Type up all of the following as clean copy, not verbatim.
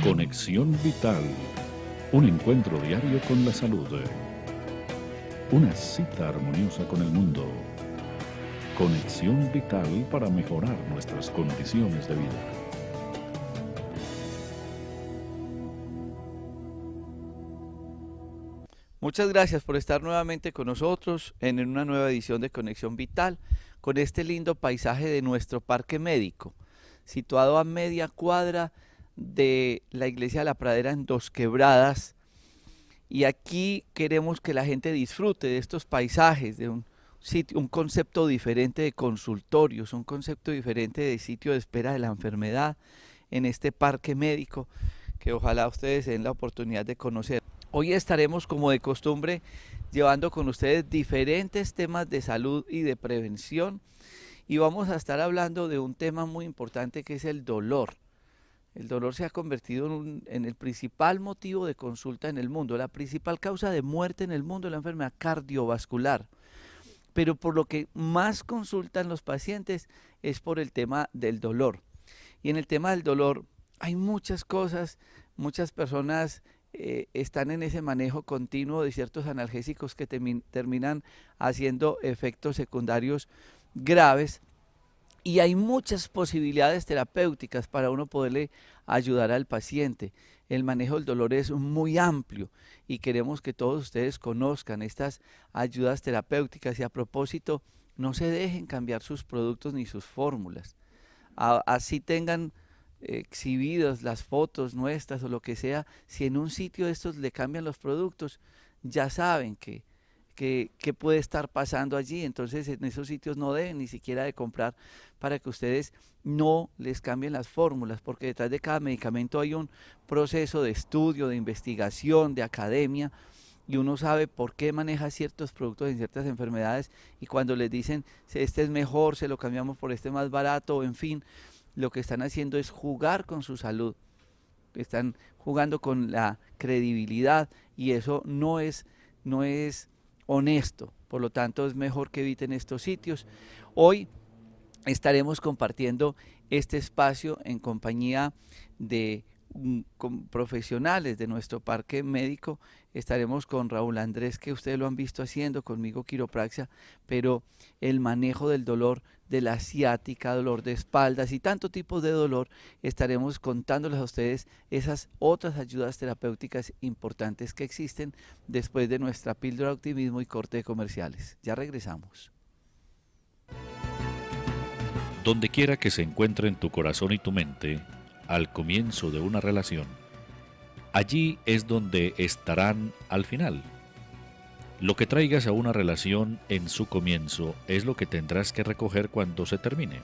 Conexión Vital, un encuentro diario con la salud. Una cita armoniosa con el mundo. Conexión Vital para mejorar nuestras condiciones de vida. Muchas gracias por estar nuevamente con nosotros en una nueva edición de Conexión Vital, con este lindo paisaje de nuestro parque médico, situado a media cuadra de la iglesia de la Pradera en Dos Quebradas. Y aquí queremos que la gente disfrute de estos paisajes, de un sitio, un concepto diferente de consultorios, un concepto diferente de sitio de espera de la enfermedad en este parque médico, que ojalá ustedes den la oportunidad de conocer. Hoy estaremos, como de costumbre, llevando con ustedes diferentes temas de salud y de prevención, y vamos a estar hablando de un tema muy importante, que es el dolor. El dolor se ha convertido en el principal motivo de consulta en el mundo, la principal causa de muerte en el mundo es la enfermedad cardiovascular. Pero por lo que más consultan los pacientes es por el tema del dolor. Y en el tema del dolor hay muchas cosas, muchas personas están en ese manejo continuo de ciertos analgésicos que terminan haciendo efectos secundarios graves. Y hay muchas posibilidades terapéuticas para uno poderle ayudar al paciente. El manejo del dolor es muy amplio y queremos que todos ustedes conozcan estas ayudas terapéuticas. Y a propósito, no se dejen cambiar sus productos ni sus fórmulas. Así tengan exhibidas las fotos nuestras o lo que sea, si en un sitio de estos le cambian los productos, ya saben que puede estar pasando allí. Entonces en esos sitios no deben ni siquiera de comprar, para que ustedes no les cambien las fórmulas, porque detrás de cada medicamento hay un proceso de estudio, de investigación, de academia, y uno sabe por qué maneja ciertos productos en ciertas enfermedades, y cuando les dicen este es mejor, se lo cambiamos por este más barato, en fin, lo que están haciendo es jugar con su salud, están jugando con la credibilidad, y eso no es honesto. Por lo tanto, es mejor que eviten estos sitios. Hoy estaremos compartiendo este espacio en compañía de con profesionales de nuestro parque médico. Estaremos con Raúl Andrés, que ustedes lo han visto haciendo, conmigo quiropraxia, pero el manejo del dolor de la ciática, dolor de espaldas y tanto tipo de dolor, estaremos contándoles a ustedes esas otras ayudas terapéuticas importantes que existen después de nuestra píldora de optimismo y corte de comerciales. Ya regresamos. Donde quiera que se encuentren tu corazón y tu mente, al comienzo de una relación, allí es donde estarán al final. Lo que traigas a una relación en su comienzo es lo que tendrás que recoger cuando se termine.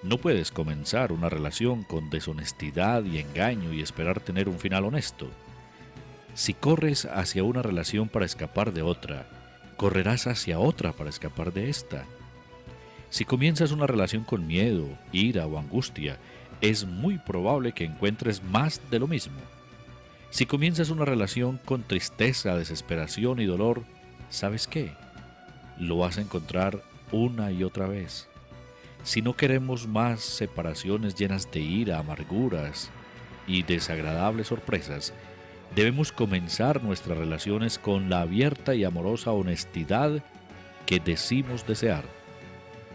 No puedes comenzar una relación con deshonestidad y engaño y esperar tener un final honesto. Si corres hacia una relación para escapar de otra, correrás hacia otra para escapar de esta. Si comienzas una relación con miedo, ira o angustia, es muy probable que encuentres más de lo mismo. Si comienzas una relación con tristeza, desesperación y dolor, ¿sabes qué? Lo vas a encontrar una y otra vez. Si no queremos más separaciones llenas de ira, amarguras y desagradables sorpresas, debemos comenzar nuestras relaciones con la abierta y amorosa honestidad que decimos desear.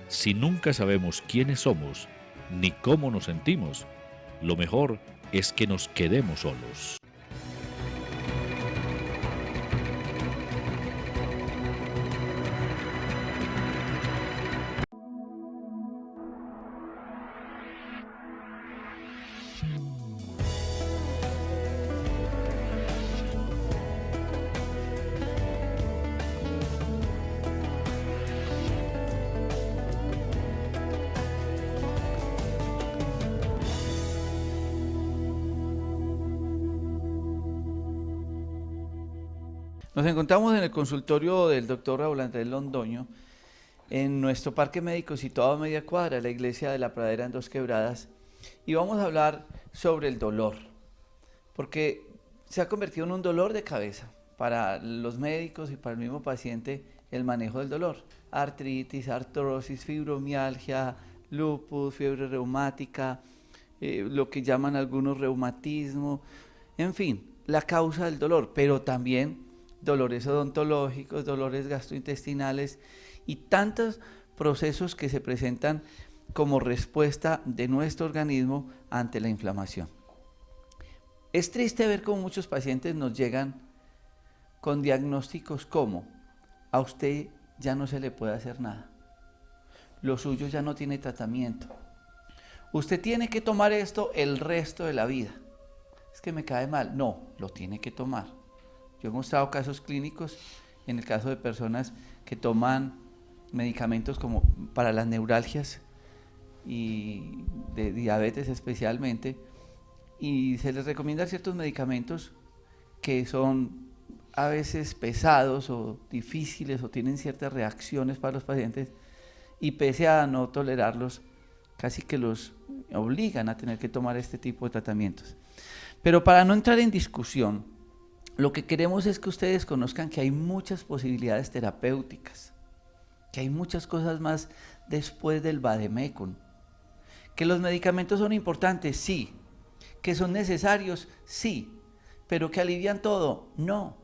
Si nunca sabemos quiénes somos ni cómo nos sentimos, lo mejor es que nos quedemos solos. Nos encontramos en el consultorio del doctor Raúl Andrés Londoño, en nuestro parque médico situado a media cuadra de la iglesia de la Pradera en Dos Quebradas, y vamos a hablar sobre el dolor, porque se ha convertido en un dolor de cabeza para los médicos y para el mismo paciente el manejo del dolor. Artritis, artrosis, fibromialgia, lupus, fiebre reumática, lo que llaman algunos reumatismo, en fin, la causa del dolor, pero también dolores odontológicos, dolores gastrointestinales y tantos procesos que se presentan como respuesta de nuestro organismo ante la inflamación. Es triste ver cómo muchos pacientes nos llegan con diagnósticos como: a usted ya no se le puede hacer nada, lo suyo ya no tiene tratamiento, usted tiene que tomar esto el resto de la vida. Es que me cae mal. No, lo tiene que tomar. Yo he mostrado casos clínicos, en el caso de personas que toman medicamentos como para las neuralgias y de diabetes especialmente, y se les recomienda ciertos medicamentos que son a veces pesados o difíciles o tienen ciertas reacciones para los pacientes, y pese a no tolerarlos, casi que los obligan a tener que tomar este tipo de tratamientos. Pero para no entrar en discusión, lo que queremos es que ustedes conozcan que hay muchas posibilidades terapéuticas, que hay muchas cosas más después del vademécum, que los medicamentos son importantes, sí, que son necesarios, sí, pero que alivian todo, no.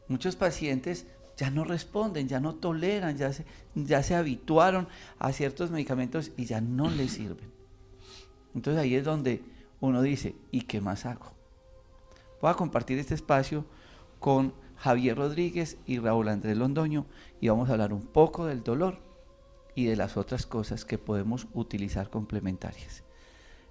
Muchos pacientes ya no responden, ya no toleran, ya se habituaron a ciertos medicamentos y ya no les sirven. Entonces ahí es donde uno dice, ¿y qué más hago? Voy a compartir este espacio con Javier Rodríguez y Raúl Andrés Londoño y vamos a hablar un poco del dolor y de las otras cosas que podemos utilizar complementarias.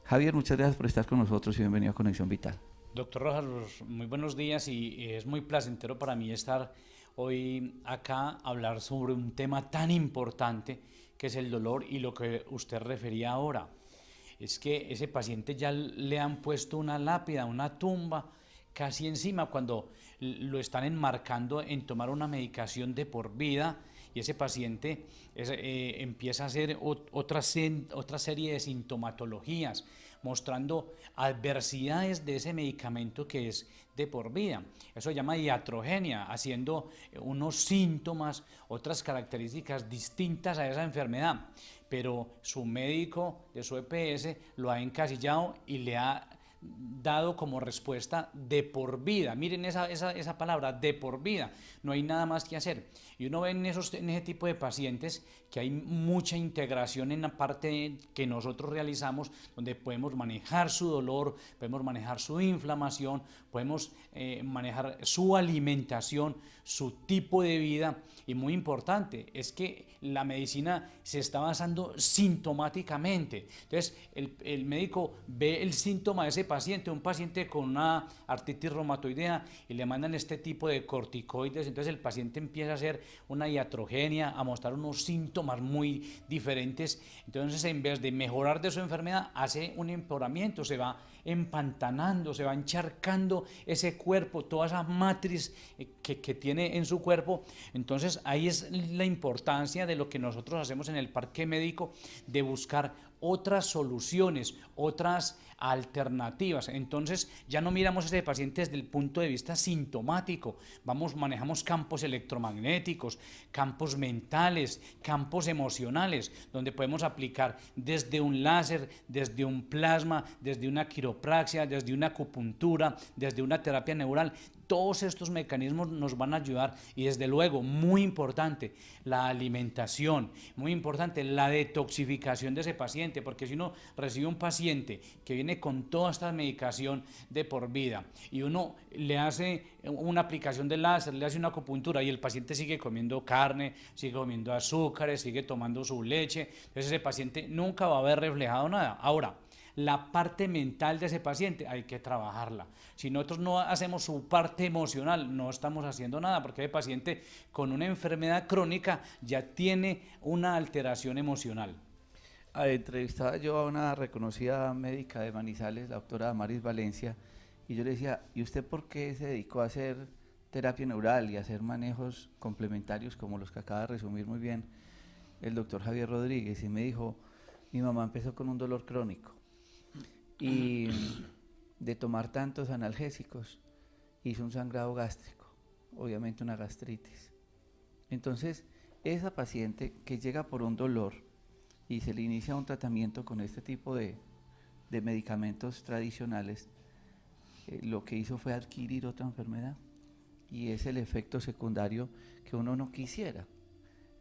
Javier, muchas gracias por estar con nosotros y bienvenido a Conexión Vital. Doctor Rojas, muy buenos días y es muy placentero para mí estar hoy acá a hablar sobre un tema tan importante que es el dolor y lo que usted refería ahora. Es que ese paciente ya le han puesto una lápida, una tumba casi encima cuando lo están enmarcando en tomar una medicación de por vida y ese paciente empieza a hacer otra serie de sintomatologías mostrando adversidades de ese medicamento que es de por vida. Eso se llama iatrogenia, haciendo unos síntomas, otras características distintas a esa enfermedad, pero su médico de su EPS lo ha encasillado y le ha dado como respuesta de por vida. Miren esa palabra, de por vida. No hay nada más que hacer. Y uno ve en ese tipo de pacientes que hay mucha integración en la parte que nosotros realizamos, donde podemos manejar su dolor, podemos manejar su inflamación, podemos manejar su alimentación, su tipo de vida. Y muy importante, es que la medicina se está basando sintomáticamente. Entonces, el médico ve el síntoma de ese paciente, un paciente con una artritis reumatoidea, y le mandan este tipo de corticoides. Entonces, el paciente empieza a hacer una iatrogenia, a mostrar unos síntomas muy diferentes. Entonces, en vez de mejorar de su enfermedad, hace un empeoramiento, se va empantanando, se va encharcando ese cuerpo, toda esa matriz que tiene en su cuerpo. Entonces ahí es la importancia de lo que nosotros hacemos en el parque médico, de buscar otras soluciones, otras alternativas. Entonces ya no miramos a ese paciente desde el punto de vista sintomático, manejamos campos electromagnéticos, campos mentales, campos emocionales, donde podemos aplicar desde un láser, desde un plasma, desde una quiropraxia, desde una acupuntura, desde una terapia neural. Todos estos mecanismos nos van a ayudar y desde luego, muy importante, la alimentación, muy importante la detoxificación de ese paciente, porque si uno recibe un paciente que viene con toda esta medicación de por vida y uno le hace una aplicación de láser, le hace una acupuntura y el paciente sigue comiendo carne, sigue comiendo azúcares, sigue tomando su leche, entonces ese paciente nunca va a ver reflejado nada. Ahora, la parte mental de ese paciente hay que trabajarla. Si nosotros no hacemos su parte emocional, no estamos haciendo nada, porque el paciente con una enfermedad crónica ya tiene una alteración emocional. Entrevistaba yo a una reconocida médica de Manizales, la doctora Maris Valencia, y yo le decía, ¿y usted por qué se dedicó a hacer terapia neural y a hacer manejos complementarios como los que acaba de resumir muy bien el doctor Javier Rodríguez? Y me dijo, mi mamá empezó con un dolor crónico y de tomar tantos analgésicos hizo un sangrado gástrico, obviamente una gastritis. Entonces, esa paciente que llega por un dolor y se le inicia un tratamiento con este tipo de de medicamentos tradicionales, lo que hizo fue adquirir otra enfermedad y es el efecto secundario que uno no quisiera.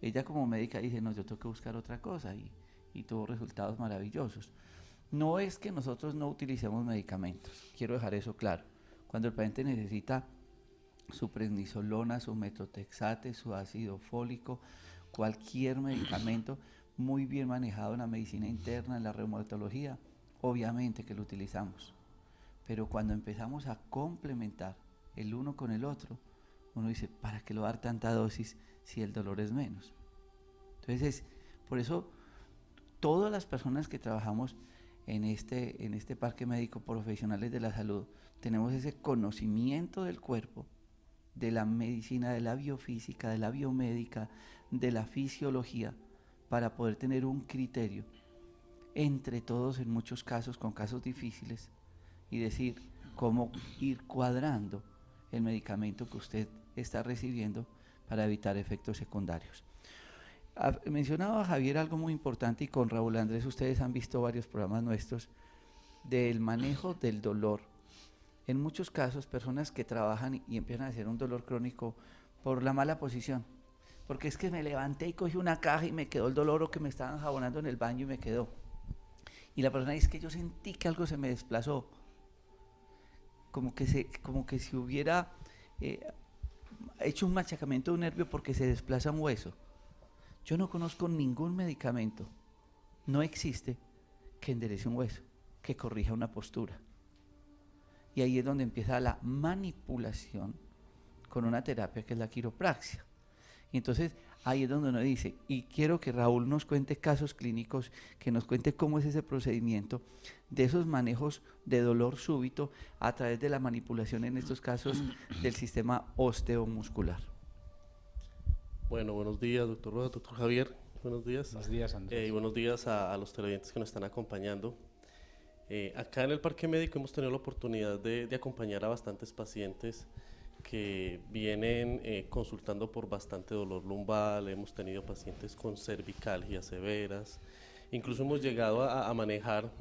Ella como médica dice, no, yo tengo que buscar otra cosa y tuvo resultados maravillosos. No es que nosotros no utilicemos medicamentos, quiero dejar eso claro. Cuando el paciente necesita su prednisolona, su metotrexate, su ácido fólico, cualquier medicamento muy bien manejado en la medicina interna, en la reumatología, obviamente que lo utilizamos. Pero cuando empezamos a complementar el uno con el otro, uno dice, ¿para qué lo dar tanta dosis si el dolor es menos? Entonces, por eso todas las personas que trabajamos en este parque médico, profesionales de la salud, tenemos ese conocimiento del cuerpo, de la medicina, de la biofísica, de la biomédica, de la fisiología, para poder tener un criterio entre todos, en muchos casos, con casos difíciles, y decir cómo ir cuadrando el medicamento que usted está recibiendo para evitar efectos secundarios. Mencionaba Javier algo muy importante, y con Raúl Andrés ustedes han visto varios programas nuestros del manejo del dolor. En muchos casos, personas que trabajan y empiezan a hacer un dolor crónico por la mala posición, porque es que me levanté y cogí una caja y me quedó el dolor, o que me estaban jabonando en el baño y me quedó. Y la persona dice que yo sentí que algo se me desplazó, como que si hubiera hecho un machacamiento de un nervio porque se desplaza un hueso. Yo no conozco ningún medicamento, no existe, que enderece un hueso, que corrija una postura. Y ahí es donde empieza la manipulación con una terapia que es la quiropraxia. Y entonces ahí es donde uno dice, y quiero que Raúl nos cuente casos clínicos, que nos cuente cómo es ese procedimiento de esos manejos de dolor súbito a través de la manipulación, en estos casos, del sistema osteomuscular. Bueno, buenos días, doctor Rojas, doctor Javier. Buenos días. Buenos días, Andrés. Y buenos días a los televidentes que nos están acompañando. Acá en el Parque Médico hemos tenido la oportunidad de acompañar a bastantes pacientes que vienen consultando por bastante dolor lumbar. Hemos tenido pacientes con cervicalgias severas. Incluso hemos llegado a manejar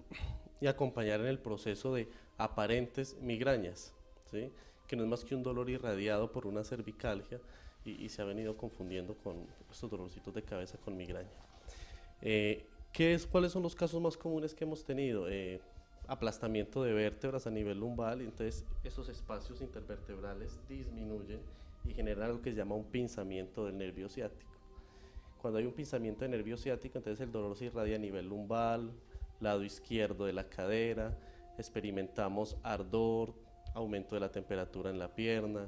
y acompañar en el proceso de aparentes migrañas, ¿sí? Que no es más que un dolor irradiado por una cervicalgia, y se ha venido confundiendo con estos dolorcitos de cabeza con migraña. ¿Cuáles son los casos más comunes que hemos tenido? Aplastamiento de vértebras a nivel lumbar, y entonces esos espacios intervertebrales disminuyen y generan algo que se llama un pinzamiento del nervio ciático. Cuando hay un pinzamiento del nervio ciático, entonces el dolor se irradia a nivel lumbar, lado izquierdo de la cadera, experimentamos ardor, aumento de la temperatura en la pierna,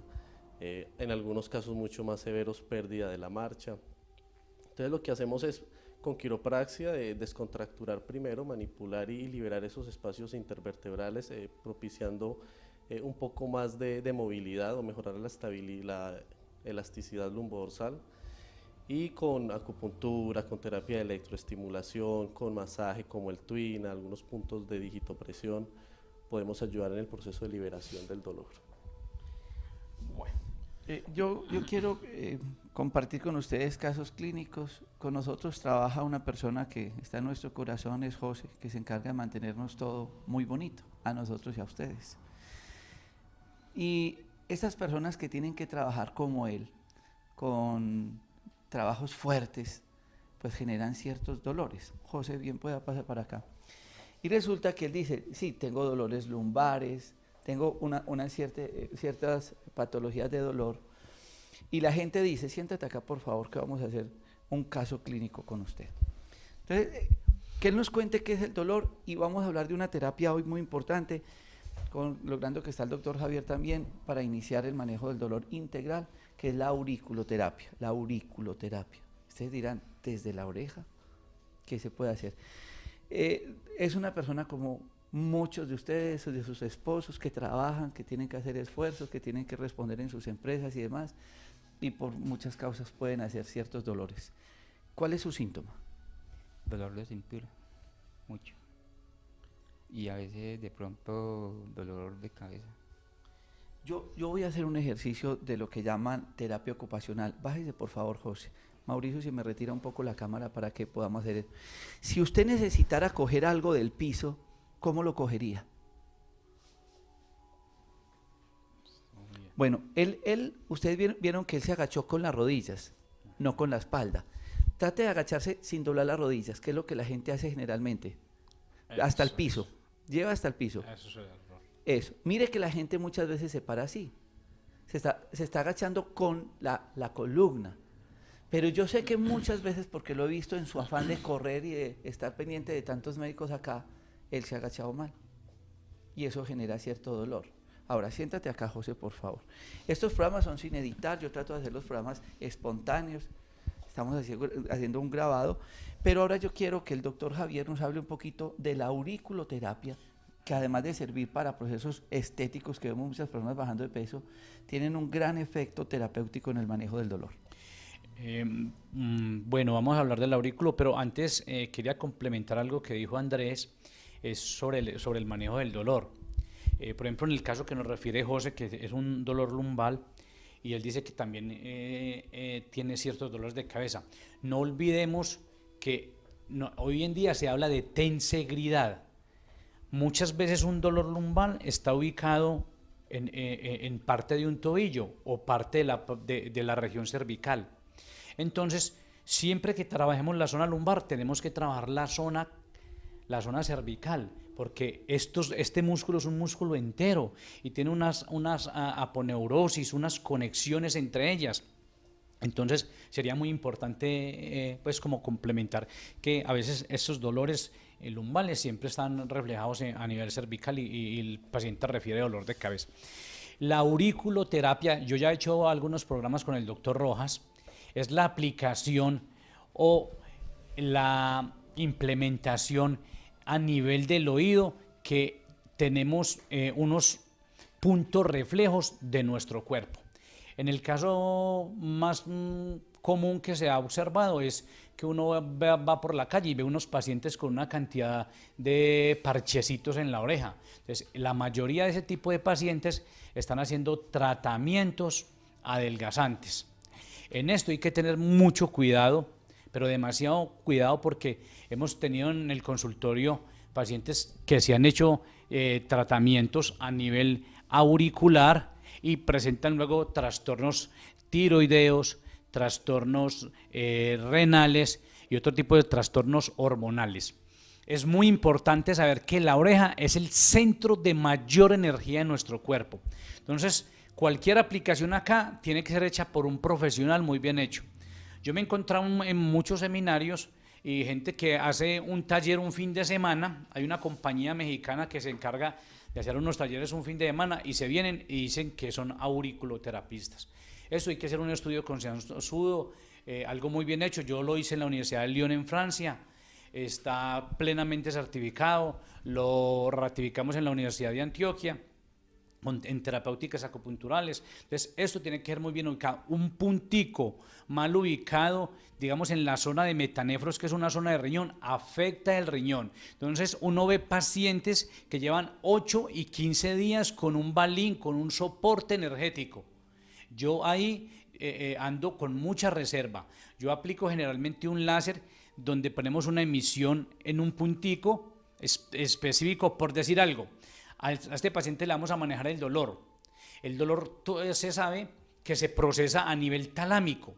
en algunos casos mucho más severos, pérdida de la marcha. Entonces lo que hacemos es, con quiropraxia, descontracturar primero, manipular y liberar esos espacios intervertebrales, propiciando un poco más de movilidad, o mejorar la elasticidad lumbodorsal. Y con acupuntura, con terapia de electroestimulación, con masaje como el Twin, algunos puntos de digitopresión, podemos ayudar en el proceso de liberación del dolor. Bueno, yo quiero compartir con ustedes casos clínicos. Con nosotros trabaja una persona que está en nuestro corazón, es José, que se encarga de mantenernos todo muy bonito, a nosotros y a ustedes. Y estas personas que tienen que trabajar como él, con trabajos fuertes, pues generan ciertos dolores. José, bien pueda pasar para acá. Y resulta que él dice, sí, tengo dolores lumbares, tengo ciertas patologías de dolor, y la gente dice, siéntate acá por favor, que vamos a hacer un caso clínico con usted. Entonces, que él nos cuente qué es el dolor, y vamos a hablar de una terapia hoy muy importante, logrando que está el doctor Javier también, para iniciar el manejo del dolor integral, que es la auriculoterapia. La auriculoterapia. Ustedes dirán, ¿desde la oreja? ¿Qué se puede hacer? Es una persona como muchos de ustedes, de sus esposos, que trabajan, que tienen que hacer esfuerzos, que tienen que responder en sus empresas y demás, y por muchas causas pueden hacer ciertos dolores. ¿Cuál es su síntoma? Dolor de cintura, mucho. Y a veces de pronto dolor de cabeza. Yo voy a hacer un ejercicio de lo que llaman terapia ocupacional. Bájese por favor, José. Mauricio, si me retira un poco la cámara para que podamos hacer eso. Si usted necesitara coger algo del piso, ¿cómo lo cogería? Bueno, ustedes vieron que él se agachó con las rodillas, no con la espalda. Trate de agacharse sin doblar las rodillas, que es lo que la gente hace generalmente. Hasta el piso. Lleva hasta el piso. Eso es el error. Eso. Mire que la gente muchas veces se para así. Se está agachando con la columna. Pero yo sé que muchas veces, porque lo he visto en su afán de correr y de estar pendiente de tantos médicos acá, él se ha agachado mal. Y eso genera cierto dolor. Ahora, siéntate acá, José, por favor. Estos programas son sin editar, yo trato de hacer los programas espontáneos, estamos haciendo un grabado, pero ahora yo quiero que el doctor Javier nos hable un poquito de la auriculoterapia, que además de servir para procesos estéticos, que vemos muchas personas bajando de peso, tienen un gran efecto terapéutico en el manejo del dolor. Bueno, vamos a hablar del aurículo, pero antes quería complementar algo que dijo Andrés sobre el manejo del dolor. Por ejemplo, en el caso que nos refiere José, que es un dolor lumbal, y él dice que también tiene ciertos dolores de cabeza. No olvidemos que hoy en día se habla de tensegridad. Muchas veces un dolor lumbal está ubicado en parte de un tobillo o parte de la región cervical. Entonces, siempre que trabajemos la zona lumbar, tenemos que trabajar la zona cervical, porque este músculo es un músculo entero y tiene unas aponeurosis, unas conexiones entre ellas. Entonces sería muy importante pues como complementar que a veces estos dolores lumbales siempre están reflejados a nivel cervical y el paciente refiere dolor de cabeza. La auriculoterapia, yo ya he hecho algunos programas con el doctor Rojas, es la aplicación o la implementación a nivel del oído, que tenemos unos puntos reflejos de nuestro cuerpo. En el caso más común que se ha observado es que uno va por la calle y ve unos pacientes con una cantidad de parchecitos en la oreja. Entonces, la mayoría de ese tipo de pacientes están haciendo tratamientos adelgazantes. En esto hay que tener mucho cuidado, pero demasiado cuidado, porque hemos tenido en el consultorio pacientes que se han hecho tratamientos a nivel auricular y presentan luego trastornos tiroideos, trastornos renales y otro tipo de trastornos hormonales. Es muy importante saber que la oreja es el centro de mayor energía en nuestro cuerpo. Entonces, cualquier aplicación acá tiene que ser hecha por un profesional muy bien hecho. Yo me he encontrado en muchos seminarios y gente que hace un taller un fin de semana. Hay una compañía mexicana que se encarga de hacer unos talleres un fin de semana y se vienen y dicen que son auriculoterapistas. Esto hay que hacer un estudio concienzudo, algo muy bien hecho. Yo lo hice en la Universidad de Lyon en Francia, está plenamente certificado, lo ratificamos en la Universidad de Antioquia, en terapéuticas acupunturales. Entonces esto tiene que ser muy bien ubicado. Un puntico mal ubicado, digamos en la zona de metanefros, que es una zona de riñón, afecta el riñón. Entonces uno ve pacientes que llevan 8 y 15 días con un balín, con un soporte energético. Yo ahí ando con mucha reserva. Yo aplico generalmente un láser donde ponemos una emisión en un puntico específico, por decir algo. A este paciente le vamos a manejar el dolor. El dolor se sabe que se procesa a nivel talámico,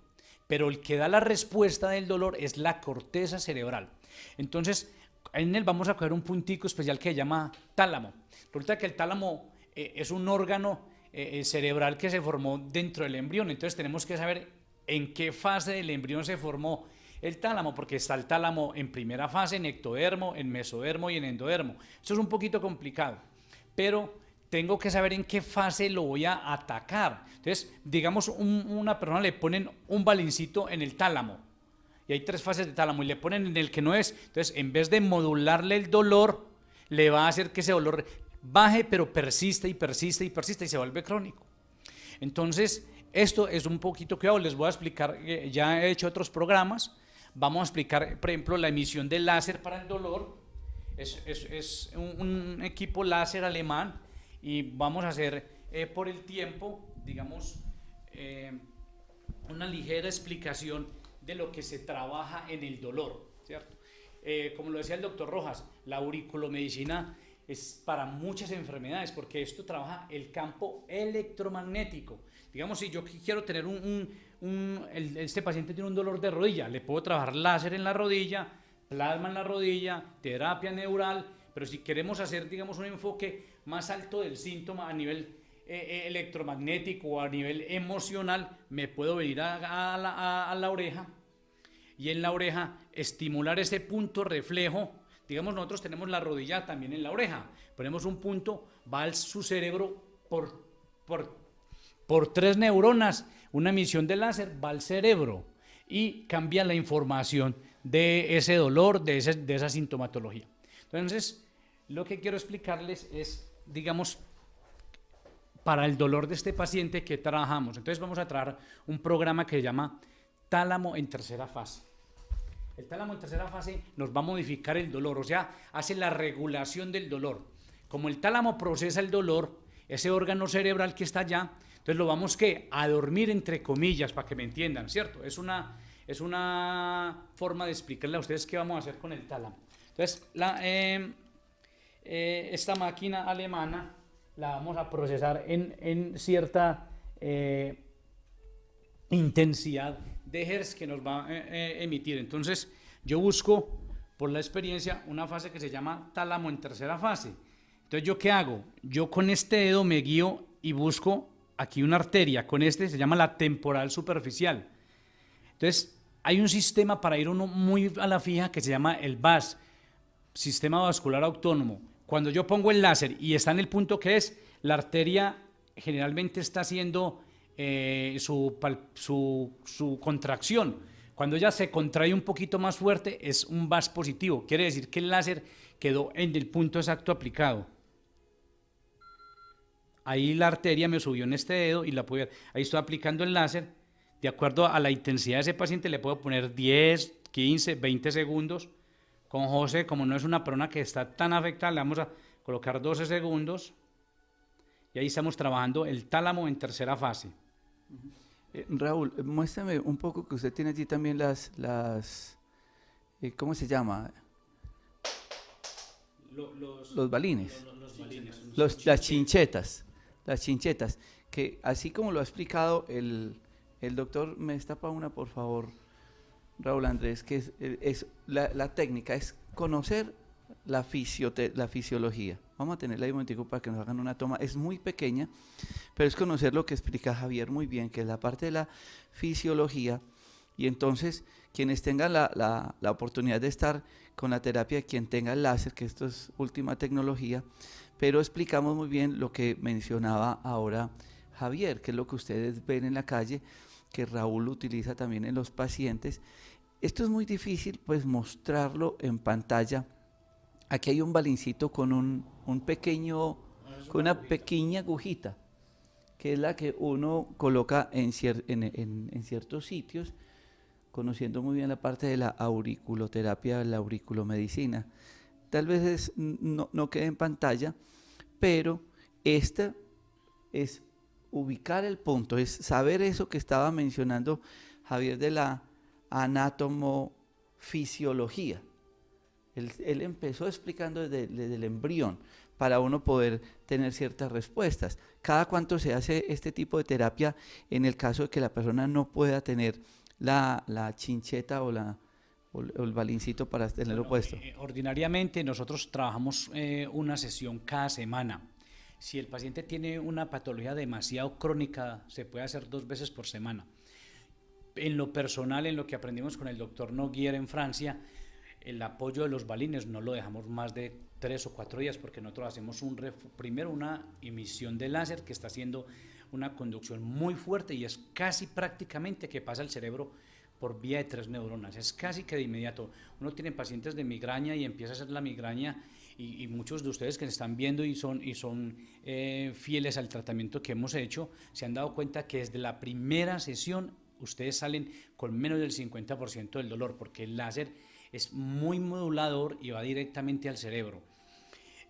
pero el que da la respuesta del dolor es la corteza cerebral. Entonces, en él vamos a coger un puntico especial que se llama tálamo. Resulta que el tálamo es un órgano cerebral que se formó dentro del embrión. Entonces tenemos que saber en qué fase del embrión se formó el tálamo, porque está el tálamo en primera fase, en ectodermo, en mesodermo y en endodermo. Esto es un poquito complicado, pero tengo que saber en qué fase lo voy a atacar. Entonces, digamos, una persona le ponen un balincito en el tálamo, y hay 3 fases de tálamo, y le ponen en el que no es. Entonces, en vez de modularle el dolor, le va a hacer que ese dolor baje, pero persiste y persiste y persiste, y se vuelve crónico. Entonces, esto es un poquito cuidado. Les voy a explicar, ya he hecho otros programas. Vamos a explicar, por ejemplo, la emisión del láser para el dolor. Es un equipo láser alemán, y vamos a hacer por el tiempo, digamos, una ligera explicación de lo que se trabaja en el dolor, ¿cierto? Como lo decía el doctor Rojas, la auriculomedicina es para muchas enfermedades, porque esto trabaja el campo electromagnético. Digamos, si yo quiero tener este paciente tiene un dolor de rodilla, le puedo trabajar láser en la rodilla, plasma en la rodilla, terapia neural, pero si queremos hacer, digamos, un enfoque más alto del síntoma a nivel electromagnético o a nivel emocional, me puedo venir a la oreja, y en la oreja estimular ese punto reflejo. Digamos, nosotros tenemos la rodilla también en la oreja, ponemos un punto, va a su cerebro por 3 neuronas, una emisión de láser va al cerebro y cambia la información de ese dolor, de esa sintomatología. Entonces, lo que quiero explicarles es, digamos, para el dolor de este paciente que trabajamos. Entonces vamos a trabajar un programa que se llama Tálamo en tercera fase. El tálamo en tercera fase nos va a modificar el dolor, o sea, hace la regulación del dolor. Como el tálamo procesa el dolor, ese órgano cerebral que está allá, entonces lo vamos a dormir entre comillas, para que me entiendan, ¿cierto? Es una forma de explicarle a ustedes qué vamos a hacer con el tálamo. Entonces, esta máquina alemana la vamos a procesar en cierta intensidad de hertz que nos va a emitir. Entonces yo busco por la experiencia una fase que se llama tálamo en tercera fase. Entonces ¿yo qué hago? Yo con este dedo me guío y busco aquí una arteria, con este se llama la temporal superficial. Entonces hay un sistema para ir uno muy a la fija que se llama el VAS, Sistema Vascular Autónomo. Cuando yo pongo el láser y está en el punto que es, la arteria generalmente está haciendo su contracción. Cuando ya se contrae un poquito más fuerte, es un VAS positivo. Quiere decir que el láser quedó en el punto exacto aplicado. Ahí la arteria me subió en este dedo y ahí estoy aplicando el láser. De acuerdo a la intensidad de ese paciente, le puedo poner 10, 15, 20 segundos. Con José, como no es una persona que está tan afectada, le vamos a colocar 12 segundos. Y ahí estamos trabajando el tálamo en tercera fase. Raúl, muéstrame un poco que usted tiene allí también ¿cómo se llama? Los balines. Las chinchetas. Las chinchetas. Que así como lo ha explicado el doctor, me destapa una, por favor, Raúl Andrés, que es la técnica, es conocer la fisiología. Vamos a tenerla ahí un momentico para que nos hagan una toma. Es muy pequeña, pero es conocer lo que explica Javier muy bien, que es la parte de la fisiología. Y entonces, quienes tengan la oportunidad de estar con la terapia, quien tenga el láser, que esto es última tecnología, pero explicamos muy bien lo que mencionaba ahora Javier, que es lo que ustedes ven en la calle, que Raúl utiliza también en los pacientes. Esto es muy difícil, pues, mostrarlo en pantalla. Aquí hay un balincito con con una pequeña agujita, que es la que uno coloca en ciertos sitios, conociendo muy bien la parte de la auriculoterapia, la auriculomedicina. Tal vez no quede en pantalla, pero esta es ubicar el punto, es saber eso que estaba mencionando Javier de la anatomofisiología. Él empezó explicando desde el embrión para uno poder tener ciertas respuestas. ¿Cada cuánto se hace este tipo de terapia en el caso de que la persona no pueda tener la chincheta o el balincito para tenerlo puesto? Ordinariamente nosotros trabajamos una sesión cada semana. Si el paciente tiene una patología demasiado crónica, se puede hacer 2 veces por semana. En lo personal, en lo que aprendimos con el doctor Noguier en Francia, el apoyo de los balines no lo dejamos más de 3 o 4 días, porque nosotros hacemos primero una emisión de láser que está haciendo una conducción muy fuerte y es casi prácticamente que pasa el cerebro por vía de 3 neuronas, es casi que de inmediato. Uno tiene pacientes de migraña y empieza a hacer la migraña y muchos de ustedes que están viendo y son fieles al tratamiento que hemos hecho, se han dado cuenta que desde la primera sesión ustedes salen con menos del 50% del dolor, porque el láser es muy modulador y va directamente al cerebro.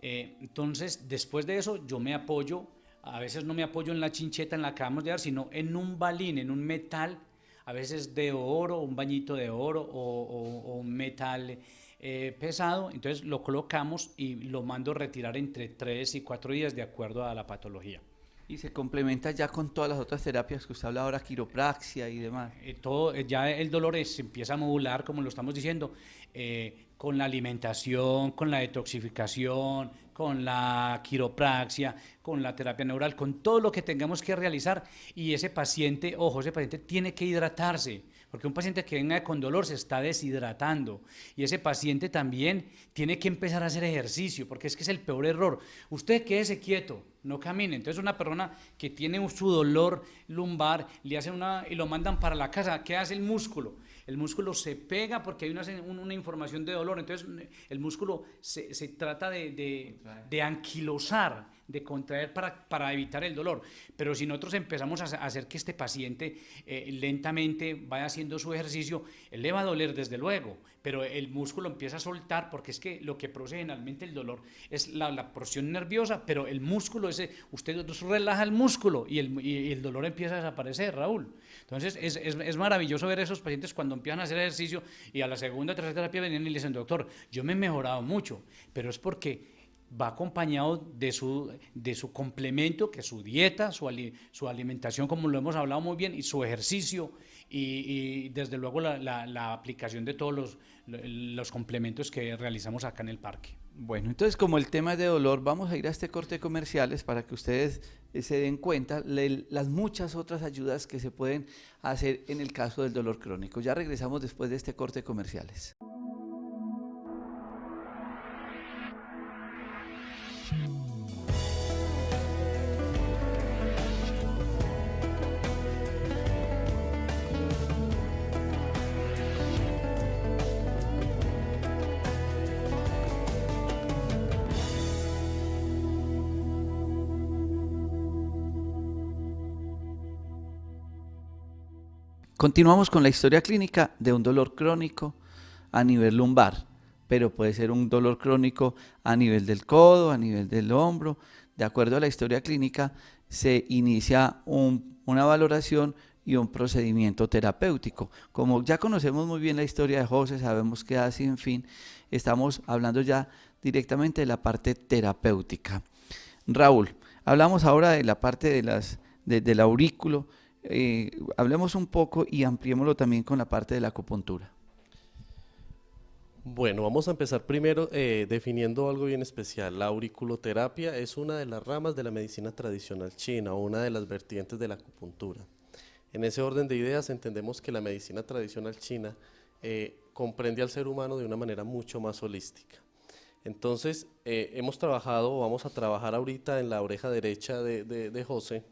Entonces, después de eso, yo me apoyo, a veces no me apoyo en la chincheta en la que vamos a dar, sino en un balín, en un metal, a veces de oro, un bañito de oro o un metal pesado, entonces lo colocamos y lo mando retirar entre 3 y 4 días de acuerdo a la patología. Y se complementa ya con todas las otras terapias que usted habla ahora, quiropraxia y demás. Ya el dolor se empieza a modular, como lo estamos diciendo, con la alimentación, con la detoxificación, con la quiropraxia, con la terapia neural, con todo lo que tengamos que realizar. Y ese paciente, ojo, ese paciente tiene que hidratarse, porque un paciente que venga con dolor se está deshidratando. Y ese paciente también tiene que empezar a hacer ejercicio, porque es que es el peor error. Usted quédese quieto, no camine. Entonces una persona que tiene su dolor lumbar, le hacen y lo mandan para la casa. ¿Qué hace el músculo? El músculo se pega porque hay una información de dolor. Entonces el músculo se trata de anquilosar, de contraer para evitar el dolor. Pero si nosotros empezamos a hacer que este paciente lentamente vaya haciendo su ejercicio, él le va a doler desde luego, pero el músculo empieza a soltar, porque es que lo que produce generalmente el dolor es la porción nerviosa, pero el músculo, usted relaja el músculo y el dolor empieza a desaparecer, Raúl. Entonces es maravilloso ver a esos pacientes cuando empiezan a hacer ejercicio y a la segunda o tercera terapia vienen y le dicen, doctor, yo me he mejorado mucho, pero es porque va acompañado de su complemento, que es su dieta, su alimentación, como lo hemos hablado muy bien, y su ejercicio, y desde luego la aplicación de todos los complementos que realizamos acá en el parque. Bueno, entonces como el tema es de dolor, vamos a ir a este corte de comerciales para que ustedes se den cuenta las muchas otras ayudas que se pueden hacer en el caso del dolor crónico. Ya regresamos después de este corte de comerciales. Continuamos con la historia clínica de un dolor crónico a nivel lumbar, pero puede ser un dolor crónico a nivel del codo, a nivel del hombro. De acuerdo a la historia clínica, se inicia una valoración y un procedimiento terapéutico. Como ya conocemos muy bien la historia de José, sabemos qué hace, en fin, estamos hablando ya directamente de la parte terapéutica. Raúl, hablamos ahora de la parte del aurículo. Hablemos un poco y ampliémoslo también con la parte de la acupuntura. Bueno, vamos a empezar primero definiendo algo bien especial. La auriculoterapia es una de las ramas de la medicina tradicional china o una de las vertientes de la acupuntura. En ese orden de ideas entendemos que la medicina tradicional china comprende al ser humano de una manera mucho más holística. Entonces, hemos trabajado o vamos a trabajar ahorita en la oreja derecha de José,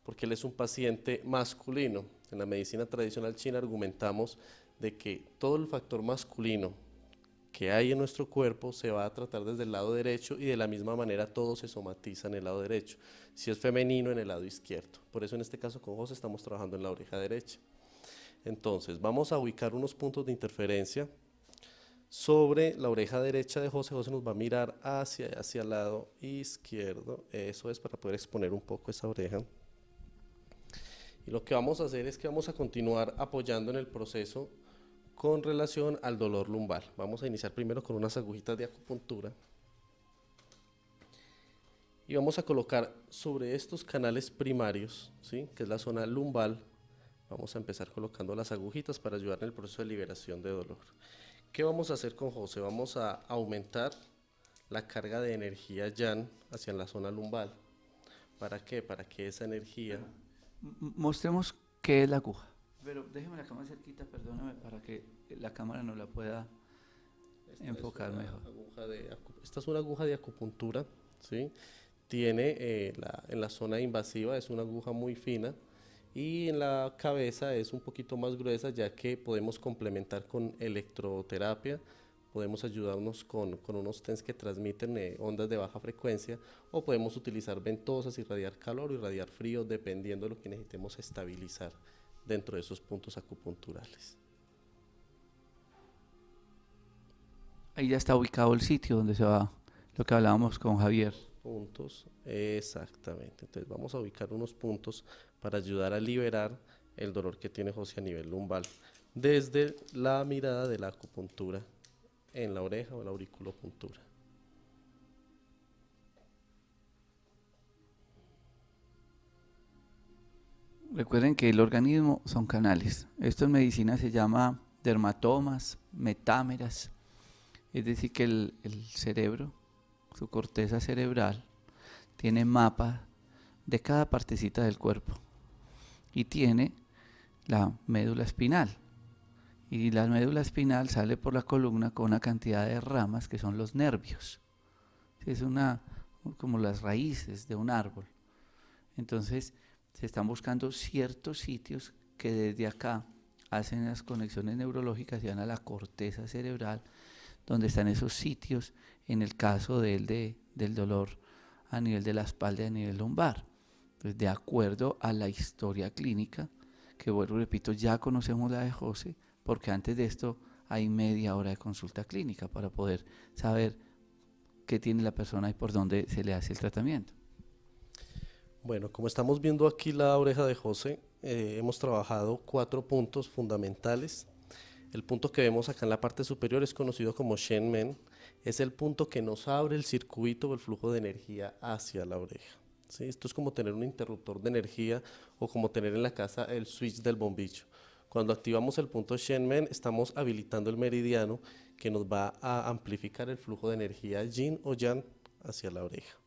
porque él es un paciente masculino. En la medicina tradicional china argumentamos de que todo el factor masculino que hay en nuestro cuerpo se va a tratar desde el lado derecho y de la misma manera todo se somatiza en el lado derecho. Si es femenino, en el lado izquierdo. Por eso en este caso con José estamos trabajando en la oreja derecha. Entonces vamos a ubicar unos puntos de interferencia sobre la oreja derecha de José. José nos va a mirar hacia el lado izquierdo. Eso es para poder exponer un poco esa oreja. Y lo que vamos a hacer es que vamos a continuar apoyando en el proceso con relación al dolor lumbar. Vamos a iniciar primero con unas agujitas de acupuntura. Y vamos a colocar sobre estos canales primarios, ¿sí?, que es la zona lumbar, vamos a empezar colocando las agujitas para ayudar en el proceso de liberación de dolor. ¿Qué vamos a hacer con José? Vamos a aumentar la carga de energía yang hacia la zona lumbar. ¿Para qué? Para que esa energía... Mostremos qué es la aguja. Pero déjeme la cámara cerquita, perdóname, para que la cámara no la pueda enfocar mejor. Esta es una aguja de acupuntura, ¿sí? Tiene en la zona invasiva es una aguja muy fina y en la cabeza es un poquito más gruesa, ya que podemos complementar con electroterapia, podemos ayudarnos con unos TENS que transmiten ondas de baja frecuencia, o podemos utilizar ventosas, irradiar calor o irradiar frío, dependiendo de lo que necesitemos estabilizar dentro de esos puntos acupunturales. Ahí ya está ubicado el sitio donde se va, lo que hablábamos con Javier. Puntos, exactamente. Entonces vamos a ubicar unos puntos para ayudar a liberar el dolor que tiene José a nivel lumbar, desde la mirada de la acupuntura en la oreja o la auriculopuntura. Recuerden que el organismo son canales. Esto en medicina se llama dermatomas, metámeras. Es decir, que el cerebro, su corteza cerebral, tiene mapa de cada partecita del cuerpo. Y tiene la médula espinal. Y la médula espinal sale por la columna con una cantidad de ramas que son los nervios. Es como las raíces de un árbol. Entonces, se están buscando ciertos sitios que desde acá hacen las conexiones neurológicas y van a la corteza cerebral, donde están esos sitios en el caso del dolor a nivel de la espalda y a nivel lumbar. Entonces, de acuerdo a la historia clínica, que vuelvo y repito, ya conocemos la de José, porque antes de esto hay media hora de consulta clínica para poder saber qué tiene la persona y por dónde se le hace el tratamiento. Bueno, como estamos viendo aquí la oreja de José, hemos trabajado 4 puntos fundamentales. El punto que vemos acá en la parte superior es conocido como Shen-Men, es el punto que nos abre el circuito o el flujo de energía hacia la oreja. ¿Sí? Esto es como tener un interruptor de energía o como tener en la casa el switch del bombillo. Cuando activamos el punto Shen-Men, estamos habilitando el meridiano que nos va a amplificar el flujo de energía Yin o Yang hacia la oreja.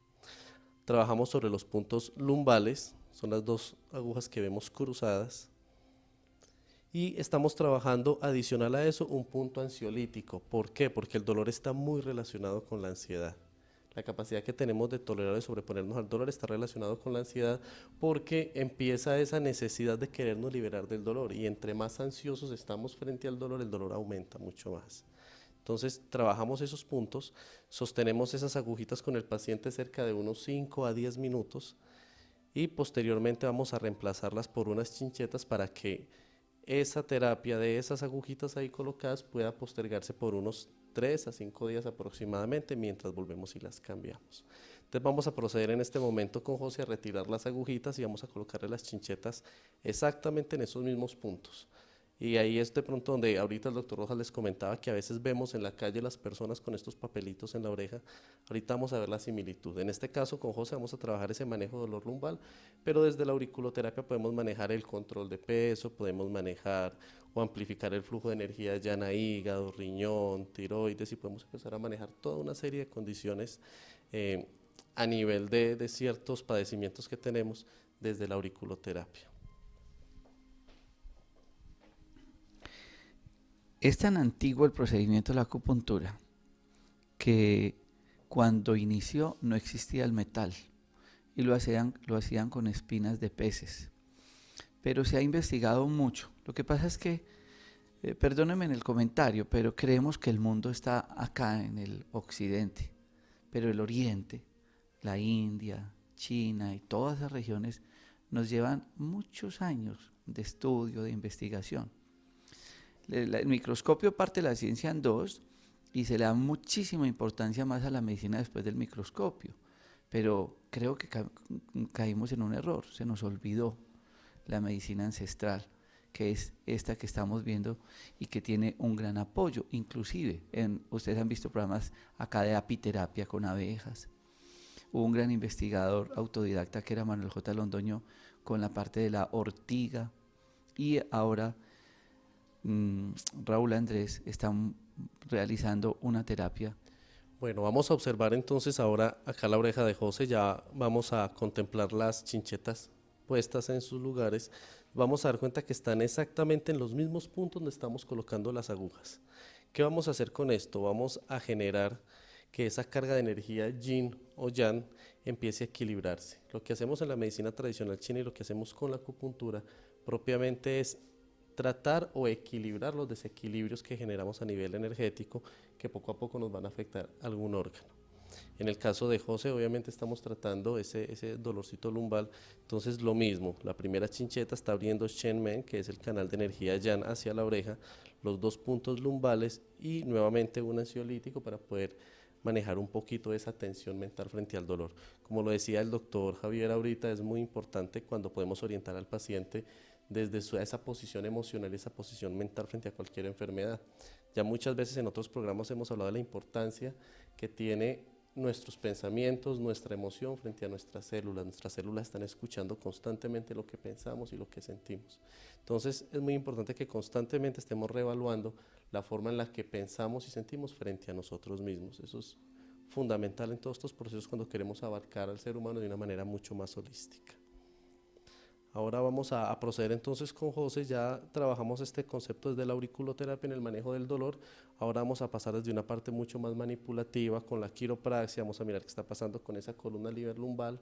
Trabajamos sobre los puntos lumbales, son las 2 agujas que vemos cruzadas. Y estamos trabajando adicional a eso un punto ansiolítico. ¿Por qué? Porque el dolor está muy relacionado con la ansiedad. La capacidad que tenemos de tolerar y sobreponernos al dolor está relacionado con la ansiedad porque empieza esa necesidad de querernos liberar del dolor y entre más ansiosos estamos frente al dolor, el dolor aumenta mucho más. Entonces trabajamos esos puntos, sostenemos esas agujitas con el paciente cerca de unos 5 a 10 minutos y posteriormente vamos a reemplazarlas por unas chinchetas para que esa terapia de esas agujitas ahí colocadas pueda postergarse por unos 3 a 5 días aproximadamente mientras volvemos y las cambiamos. Entonces vamos a proceder en este momento con José a retirar las agujitas y vamos a colocarle las chinchetas exactamente en esos mismos puntos. Y ahí es de pronto donde ahorita el doctor Rojas les comentaba que a veces vemos en la calle las personas con estos papelitos en la oreja. Ahorita vamos a ver la similitud. En este caso con José vamos a trabajar ese manejo de dolor lumbal, pero desde la auriculoterapia podemos manejar el control de peso, podemos manejar o amplificar el flujo de energía llana, hígado, riñón, tiroides y podemos empezar a manejar toda una serie de condiciones a nivel de ciertos padecimientos que tenemos desde la auriculoterapia. Es tan antiguo el procedimiento de la acupuntura que cuando inició no existía el metal y lo hacían con espinas de peces. Pero se ha investigado mucho. Lo que pasa es que, perdónenme en el comentario, pero creemos que el mundo está acá en el occidente, pero el oriente, la India, China y todas esas regiones nos llevan muchos años de estudio, de investigación. El microscopio parte la ciencia en 2 y se le da muchísima importancia más a la medicina después del microscopio, pero creo que caímos en un error, se nos olvidó la medicina ancestral, que es esta que estamos viendo y que tiene un gran apoyo, inclusive ustedes han visto programas acá de apiterapia con abejas. Hubo un gran investigador autodidacta que era Manuel J. Londoño con la parte de la ortiga y ahora Raúl Andrés están realizando una terapia. Bueno, vamos a observar entonces ahora acá la oreja de José, ya vamos a contemplar las chinchetas puestas en sus lugares. Vamos a dar cuenta que están exactamente en los mismos puntos donde estamos colocando las agujas. ¿Qué vamos a hacer con esto? Vamos a generar que esa carga de energía yin o yang empiece a equilibrarse. Lo que hacemos en la medicina tradicional china y lo que hacemos con la acupuntura propiamente es tratar o equilibrar los desequilibrios que generamos a nivel energético que poco a poco nos van a afectar algún órgano. En el caso de José obviamente estamos tratando ese dolorcito lumbal, entonces lo mismo, la primera chincheta está abriendo Shen-Men, que es el canal de energía Yang hacia la oreja, los 2 puntos lumbales y nuevamente un ansiolítico para poder manejar un poquito esa tensión mental frente al dolor. Como lo decía el doctor Javier ahorita, es muy importante cuando podemos orientar al paciente desde esa posición emocional, esa posición mental frente a cualquier enfermedad. Ya muchas veces en otros programas hemos hablado de la importancia que tiene nuestros pensamientos, nuestra emoción frente a nuestras células. Nuestras células están escuchando constantemente lo que pensamos y lo que sentimos. Entonces es muy importante que constantemente estemos reevaluando la forma en la que pensamos y sentimos frente a nosotros mismos. Eso es fundamental en todos estos procesos cuando queremos abarcar al ser humano de una manera mucho más holística. Ahora vamos a proceder entonces con José. Ya trabajamos este concepto desde la auriculoterapia en el manejo del dolor. Ahora vamos a pasar desde una parte mucho más manipulativa con la quiropraxia. Vamos a mirar qué está pasando con esa columna liber-lumbal.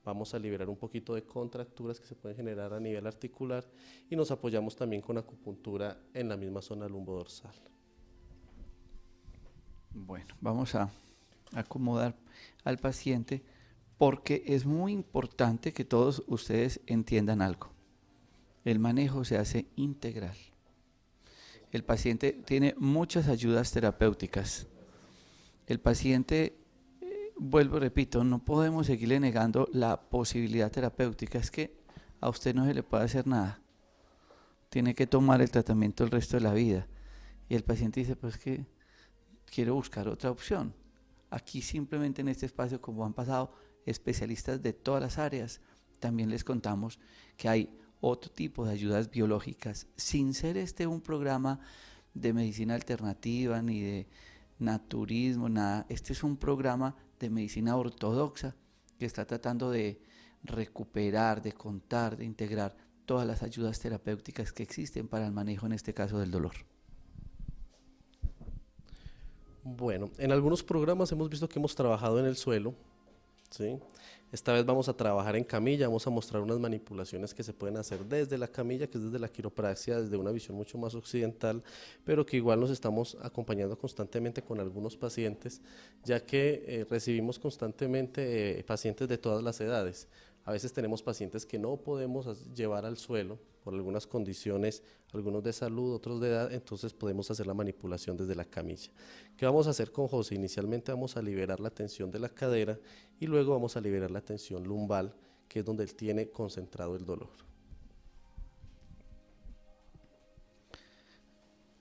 Vamos a liberar un poquito de contracturas que se pueden generar a nivel articular y nos apoyamos también con acupuntura en la misma zona lumbodorsal. Bueno, vamos a acomodar al paciente porque es muy importante que todos ustedes entiendan algo. El manejo se hace integral. El paciente tiene muchas ayudas terapéuticas. El paciente, vuelvo y repito, no podemos seguirle negando la posibilidad terapéutica. Es que a usted no se le puede hacer nada. Tiene que tomar el tratamiento el resto de la vida. Y el paciente dice, pues que quiero buscar otra opción. Aquí simplemente en este espacio, como han pasado especialistas de todas las áreas, también les contamos que hay otro tipo de ayudas biológicas, sin ser este un programa de medicina alternativa ni de naturismo, nada. Este es un programa de medicina ortodoxa que está tratando de recuperar, de contar, de integrar todas las ayudas terapéuticas que existen para el manejo, en este caso, del dolor. Bueno, en algunos programas hemos visto que hemos trabajado en el suelo, ¿sí? Esta vez vamos a trabajar en camilla, vamos a mostrar unas manipulaciones que se pueden hacer desde la camilla, que es desde la quiropraxia, desde una visión mucho más occidental, pero que igual nos estamos acompañando constantemente con algunos pacientes, ya que recibimos constantemente pacientes de todas las edades. A veces tenemos pacientes que no podemos llevar al suelo por algunas condiciones, algunos de salud, otros de edad, entonces podemos hacer la manipulación desde la camilla. ¿Qué vamos a hacer con José? Inicialmente vamos a liberar la tensión de la cadera y luego vamos a liberar la tensión lumbal, que es donde él tiene concentrado el dolor.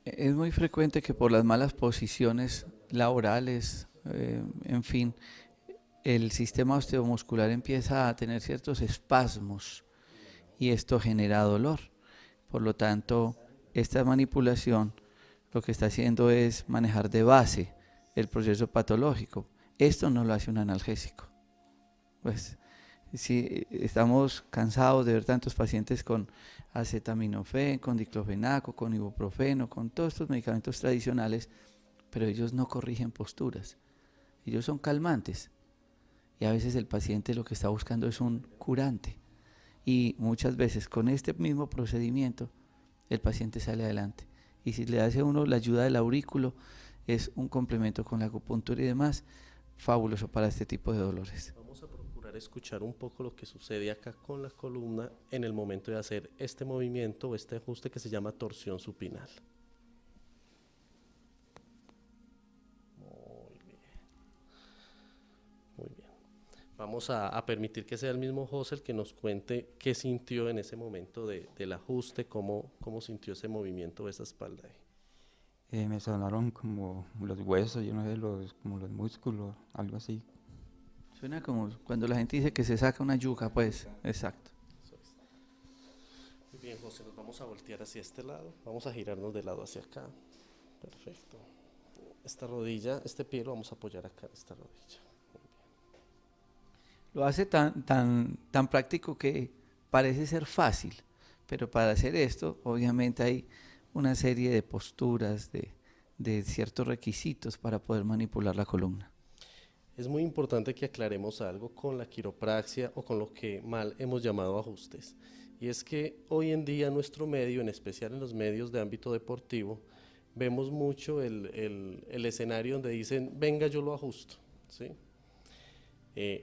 Es muy frecuente que por las malas posiciones laborales, en fin, el sistema osteomuscular empieza a tener ciertos espasmos y esto genera dolor. Por lo tanto, esta manipulación lo que está haciendo es manejar de base el proceso patológico. Esto no lo hace un analgésico. Pues si estamos cansados de ver tantos pacientes con acetaminofén, con diclofenaco, con ibuprofeno, con todos estos medicamentos tradicionales, pero ellos no corrigen posturas. Ellos son calmantes. Y a veces el paciente lo que está buscando es un curante. Y muchas veces con este mismo procedimiento el paciente sale adelante. Y si le hace a uno la ayuda del aurículo, es un complemento con la acupuntura y demás, fabuloso para este tipo de dolores. Vamos a procurar escuchar un poco lo que sucede acá con la columna en el momento de hacer este movimiento o este ajuste que se llama torsión supinal. Muy bien. Vamos a permitir que sea el mismo José el que nos cuente qué sintió en ese momento del ajuste, cómo sintió ese movimiento de esa espalda ahí. Me sonaron como los huesos, yo no sé, como los músculos, algo así. Suena como cuando la gente dice que se saca una yuca, pues, exacto. Eso es. Muy bien, José, nos vamos a voltear hacia este lado, vamos a girarnos de lado hacia acá. Perfecto. Esta rodilla, este pie lo vamos a apoyar acá en esta rodilla. Lo hace tan práctico que parece ser fácil, pero para hacer esto obviamente hay una serie de posturas, de ciertos requisitos para poder manipular la columna. Es muy importante que aclaremos algo con la quiropraxia o con lo que mal hemos llamado ajustes. Y es que hoy en día en nuestro medio, en especial en los medios de ámbito deportivo, vemos mucho el escenario donde dicen, venga yo lo ajusto, ¿sí?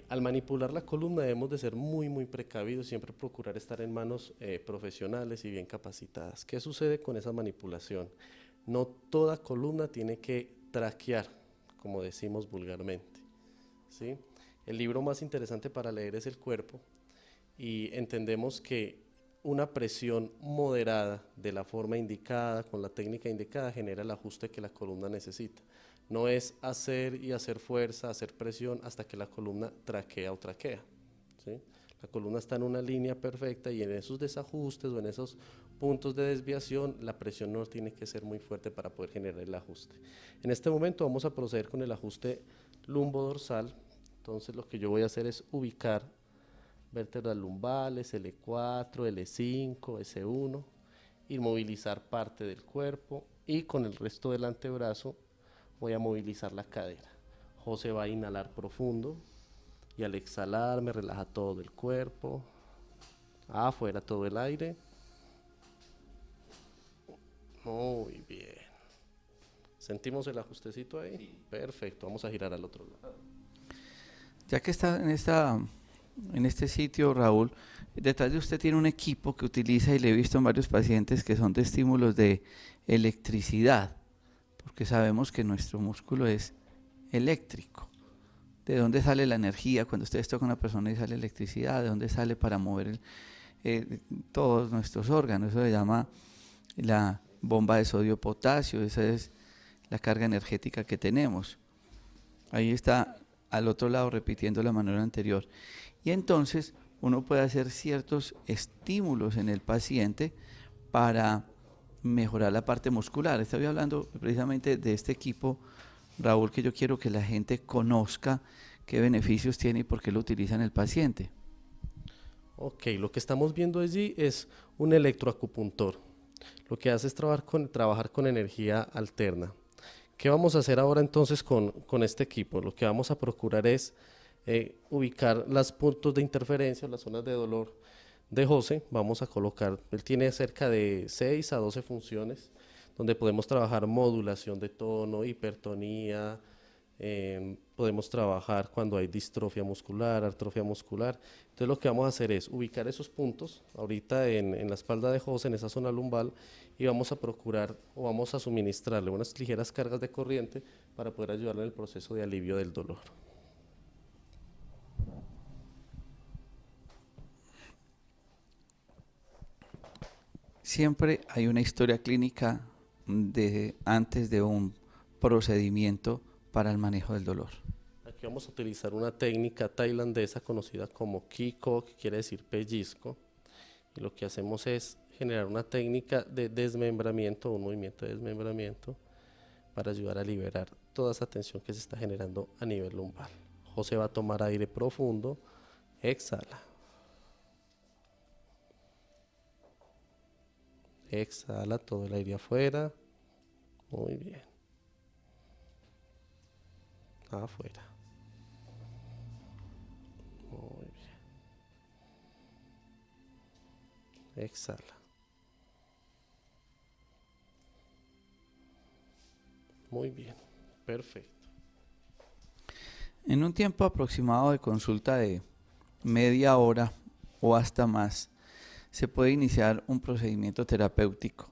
Al manipular la columna debemos de ser muy precavidos, siempre procurar estar en manos profesionales y bien capacitadas. ¿Qué sucede con esa manipulación? No toda columna tiene que traquear, como decimos vulgarmente, ¿sí? El libro más interesante para leer es El cuerpo y entendemos que una presión moderada de la forma indicada, con la técnica indicada, genera el ajuste que la columna necesita. No es hacer y hacer fuerza, hacer presión hasta que la columna traquea o traquea, ¿sí? La columna está en una línea perfecta y en esos desajustes o en esos puntos de desviación la presión no tiene que ser muy fuerte para poder generar el ajuste. En este momento vamos a proceder con el ajuste lumbodorsal. Entonces lo que yo voy a hacer es ubicar vértebras lumbales, L4, L5, S1, y movilizar parte del cuerpo, y con el resto del antebrazo voy a movilizar la cadera. José va a inhalar profundo y al exhalar me relaja todo el cuerpo, afuera todo el aire. Muy bien. ¿Sentimos el ajustecito ahí? Sí. Perfecto, vamos a girar al otro lado. Ya que está en este sitio, Raúl, detrás de usted tiene un equipo que utiliza, y le he visto en varios pacientes, que son de estímulos de electricidad, porque sabemos que nuestro músculo es eléctrico. ¿De dónde sale la energía cuando ustedes tocan a una persona y sale electricidad? ¿De dónde sale para mover todos nuestros órganos? Eso se llama la bomba de sodio-potasio, esa es la carga energética que tenemos. Ahí está al otro lado repitiendo la manera anterior. Y entonces uno puede hacer ciertos estímulos en el paciente para mejorar la parte muscular. Estoy hablando precisamente de este equipo, Raúl, que yo quiero que la gente conozca qué beneficios tiene y por qué lo utiliza en el paciente. Ok, lo que estamos viendo allí es un electroacupuntor. Lo que hace es trabajar con energía alterna. ¿Qué vamos a hacer ahora entonces con este equipo? Lo que vamos a procurar es ubicar los puntos de interferencia, las zonas de dolor de José. Vamos a colocar, él tiene cerca de 6 a 12 funciones, donde podemos trabajar modulación de tono, hipertonía, podemos trabajar cuando hay distrofia muscular, atrofia muscular. Entonces lo que vamos a hacer es ubicar esos puntos, ahorita en la espalda de José, en esa zona lumbar, y vamos a procurar o vamos a suministrarle unas ligeras cargas de corriente para poder ayudarle en el proceso de alivio del dolor. Siempre hay una historia clínica antes de un procedimiento para el manejo del dolor. Aquí vamos a utilizar una técnica tailandesa conocida como Kiko, que quiere decir pellizco, y lo que hacemos es generar una técnica de desmembramiento, un movimiento de desmembramiento para ayudar a liberar toda esa tensión que se está generando a nivel lumbar. José va a tomar aire profundo, exhala. Exhala todo el aire afuera. Muy bien. Afuera. Muy bien. Exhala. Muy bien. Perfecto. En un tiempo aproximado de consulta de media hora o hasta más, se puede iniciar un procedimiento terapéutico.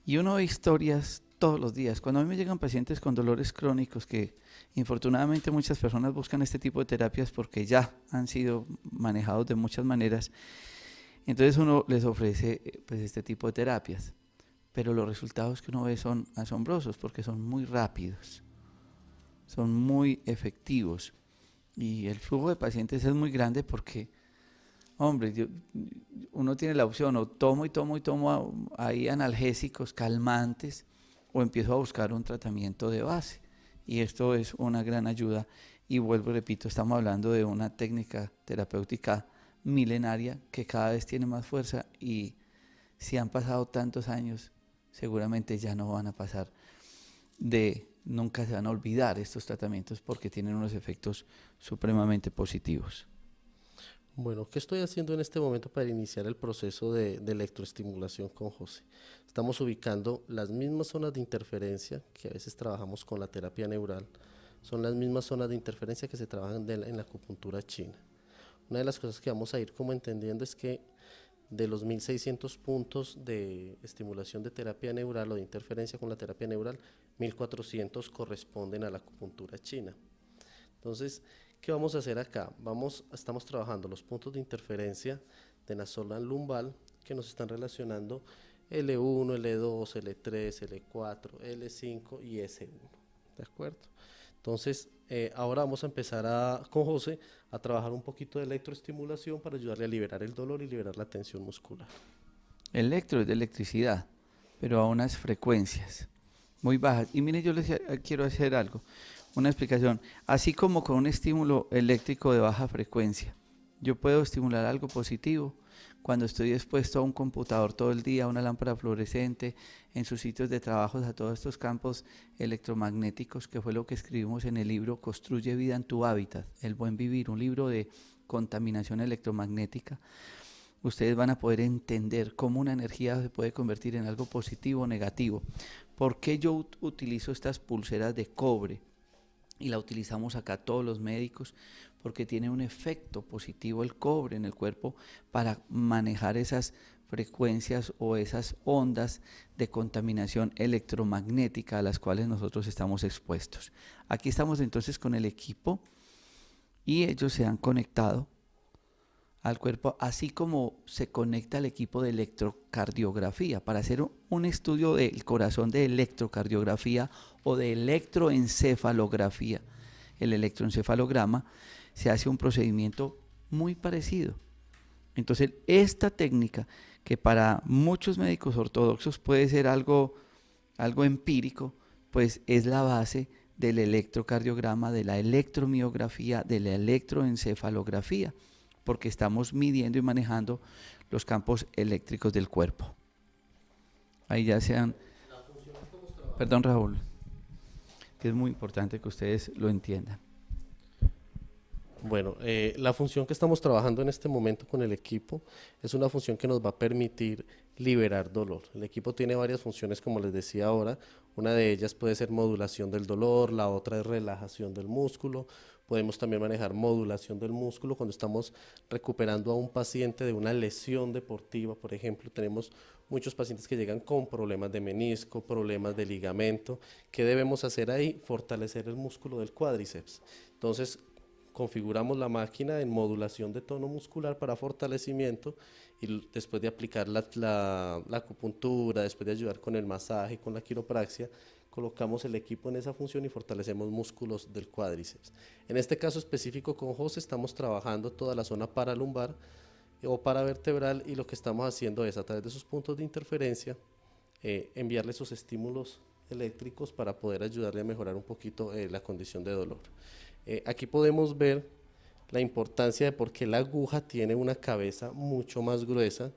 Y uno ve historias todos los días. Cuando a mí me llegan pacientes con dolores crónicos, que infortunadamente muchas personas buscan este tipo de terapias porque ya han sido manejados de muchas maneras, entonces uno les ofrece pues este tipo de terapias. Pero los resultados que uno ve son asombrosos porque son muy rápidos, son muy efectivos. Y el flujo de pacientes es muy grande porque, hombre, uno tiene la opción, o tomo ahí analgésicos, calmantes, o empiezo a buscar un tratamiento de base. Y esto es una gran ayuda. Y vuelvo y repito, estamos hablando de una técnica terapéutica milenaria que cada vez tiene más fuerza, y si han pasado tantos años, seguramente ya no van a pasar nunca se van a olvidar estos tratamientos porque tienen unos efectos supremamente positivos. Bueno, ¿qué estoy haciendo en este momento para iniciar el proceso de electroestimulación con José? Estamos ubicando las mismas zonas de interferencia que a veces trabajamos con la terapia neural. Son las mismas zonas de interferencia que se trabajan en la acupuntura china. Una de las cosas que vamos a ir como entendiendo es que de los 1600 puntos de estimulación de terapia neural o de interferencia con la terapia neural, 1400 corresponden a la acupuntura china. Entonces, ¿qué vamos a hacer acá? Estamos trabajando los puntos de interferencia de la zona lumbar que nos están relacionando L1, L2, L3, L4, L5 y S1, ¿de acuerdo? Entonces, ahora vamos a empezar con José a trabajar un poquito de electroestimulación para ayudarle a liberar el dolor y liberar la tensión muscular. Electro es de electricidad, pero a unas frecuencias muy bajas. Y mire, yo les quiero hacer algo, una explicación. Así como con un estímulo eléctrico de baja frecuencia, yo puedo estimular algo positivo cuando estoy expuesto a un computador todo el día, a una lámpara fluorescente, en sus sitios de trabajo, a todos estos campos electromagnéticos, que fue lo que escribimos en el libro Construye vida en tu hábitat, El buen vivir, un libro de contaminación electromagnética. Ustedes van a poder entender cómo una energía se puede convertir en algo positivo o negativo. ¿Por qué yo utilizo estas pulseras de cobre? Y la utilizamos acá todos los médicos, porque tiene un efecto positivo el cobre en el cuerpo para manejar esas frecuencias o esas ondas de contaminación electromagnética a las cuales nosotros estamos expuestos. Aquí estamos entonces con el equipo y ellos se han conectado al cuerpo, así como se conecta el equipo de electrocardiografía para hacer un estudio del corazón de electrocardiografía o de electroencefalografía. El electroencefalograma se hace un procedimiento muy parecido. Entonces, esta técnica, que para muchos médicos ortodoxos puede ser algo empírico, pues es la base del electrocardiograma, de la electromiografía, de la electroencefalografía, porque estamos midiendo y manejando los campos eléctricos del cuerpo. Ahí ya sean... Perdón, Raúl, que es muy importante que ustedes lo entiendan. Bueno, la función que estamos trabajando en este momento con el equipo es una función que nos va a permitir liberar dolor. El equipo tiene varias funciones, como les decía ahora. Una de ellas puede ser modulación del dolor, la otra es relajación del músculo. Podemos también manejar modulación del músculo cuando estamos recuperando a un paciente de una lesión deportiva, por ejemplo. Tenemos muchos pacientes que llegan con problemas de menisco, problemas de ligamento. ¿Qué debemos hacer ahí? Fortalecer el músculo del cuádriceps. Entonces, configuramos la máquina en modulación de tono muscular para fortalecimiento y después de aplicar la acupuntura, después de ayudar con el masaje, con la quiropraxia, colocamos el equipo en esa función y fortalecemos músculos del cuádriceps. En este caso específico con José estamos trabajando toda la zona paralumbar o paravertebral y lo que estamos haciendo es a través de sus puntos de interferencia enviarle esos estímulos eléctricos para poder ayudarle a mejorar un poquito la condición de dolor. Aquí podemos ver la importancia de por qué la aguja tiene una cabeza mucho más gruesa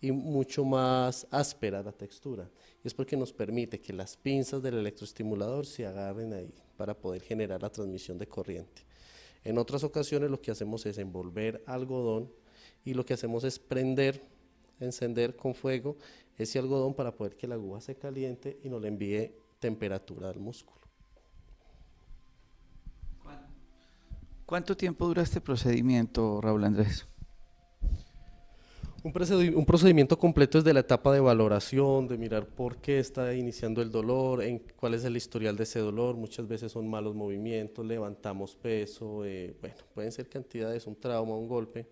y mucho más áspera la textura. Y es porque nos permite que las pinzas del electroestimulador se agarren ahí para poder generar la transmisión de corriente. En otras ocasiones lo que hacemos es envolver algodón y lo que hacemos es encender con fuego ese algodón para poder que la aguja se caliente y nos le envíe temperatura al músculo. ¿Cuánto tiempo dura este procedimiento, Raúl Andrés? Un procedimiento completo es de la etapa de valoración, de mirar por qué está iniciando el dolor, cuál es el historial de ese dolor. Muchas veces son malos movimientos, levantamos peso, bueno, pueden ser cantidades, un trauma, un golpe.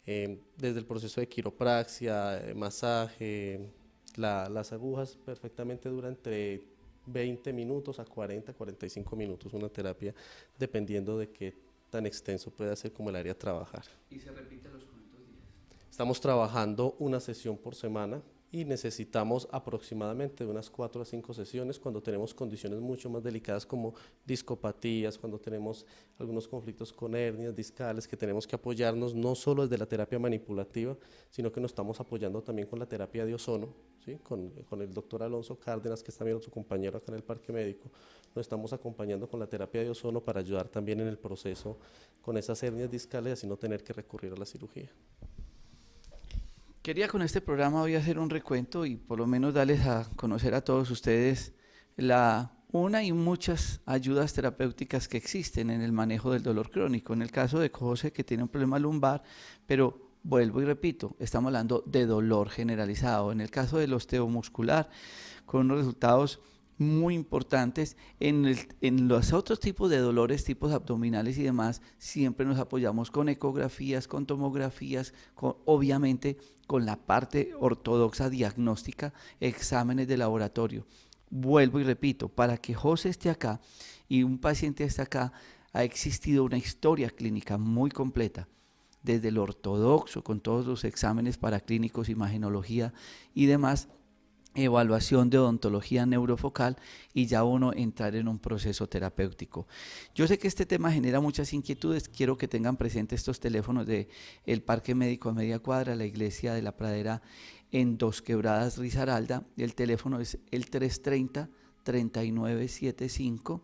Desde el proceso de quiropraxia, masaje, las agujas perfectamente duran entre 20 minutos a 40, 45 minutos, una terapia, dependiendo de qué tan extenso puede ser como el área a trabajar. ¿Y se repite los cuántos días? Estamos trabajando una sesión por semana y necesitamos aproximadamente unas 4 a 5 sesiones cuando tenemos condiciones mucho más delicadas como discopatías, cuando tenemos algunos conflictos con hernias discales, que tenemos que apoyarnos no solo desde la terapia manipulativa, sino que nos estamos apoyando también con la terapia de ozono, ¿sí? Con el doctor Alonso Cárdenas, que es también otro compañero acá en el Parque Médico. Nos estamos acompañando con la terapia de ozono para ayudar también en el proceso con esas hernias discales y así no tener que recurrir a la cirugía. Quería con este programa hoy hacer un recuento y por lo menos darles a conocer a todos ustedes una y muchas ayudas terapéuticas que existen en el manejo del dolor crónico. En el caso de José, que tiene un problema lumbar, pero vuelvo y repito, estamos hablando de dolor generalizado. En el caso del osteomuscular, con unos resultados muy importantes. En los otros tipos de dolores, tipos abdominales y demás, siempre nos apoyamos con ecografías, con tomografías, obviamente con la parte ortodoxa diagnóstica, exámenes de laboratorio. Vuelvo y repito, para que José esté acá y un paciente esté acá, ha existido una historia clínica muy completa, desde el ortodoxo, con todos los exámenes paraclínicos, imagenología y demás, evaluación de odontología neurofocal y ya uno entrar en un proceso terapéutico. Yo sé que este tema genera muchas inquietudes, quiero que tengan presente estos teléfonos de el Parque Médico a media cuadra, la Iglesia de la Pradera en Dos Quebradas, Risaralda. El teléfono es el 330-3975,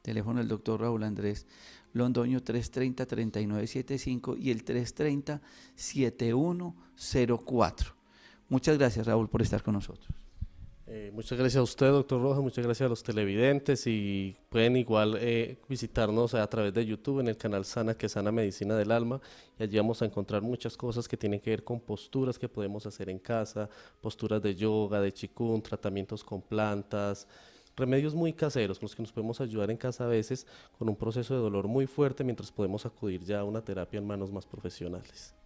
teléfono del doctor Raúl Andrés Londoño, 330-3975 y el 330-7104. Muchas gracias, Raúl, por estar con nosotros. Muchas gracias a usted, doctor Rojas, muchas gracias a los televidentes, y pueden igual visitarnos a través de YouTube en el canal Sana, que Sana Medicina del Alma, y allí vamos a encontrar muchas cosas que tienen que ver con posturas que podemos hacer en casa, posturas de yoga, de Qigong, tratamientos con plantas, remedios muy caseros con los que nos podemos ayudar en casa a veces con un proceso de dolor muy fuerte, mientras podemos acudir ya a una terapia en manos más profesionales.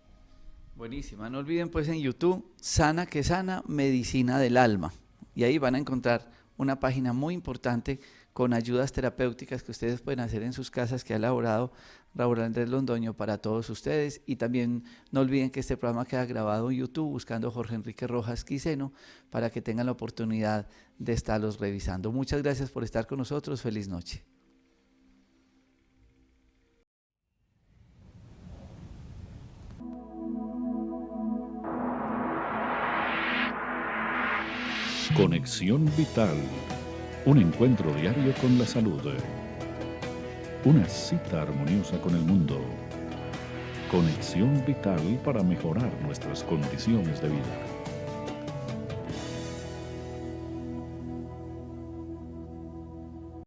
Buenísima, no olviden pues en YouTube, Sana que Sana Medicina del Alma. Y ahí van a encontrar una página muy importante con ayudas terapéuticas que ustedes pueden hacer en sus casas, que ha elaborado Raúl Andrés Londoño para todos ustedes. Y también no olviden que este programa queda grabado en YouTube buscando Jorge Enrique Rojas Quiseno para que tengan la oportunidad de estarlos revisando. Muchas gracias por estar con nosotros. Feliz noche. Conexión Vital, un encuentro diario con la salud, una cita armoniosa con el mundo. Conexión Vital para mejorar nuestras condiciones de vida.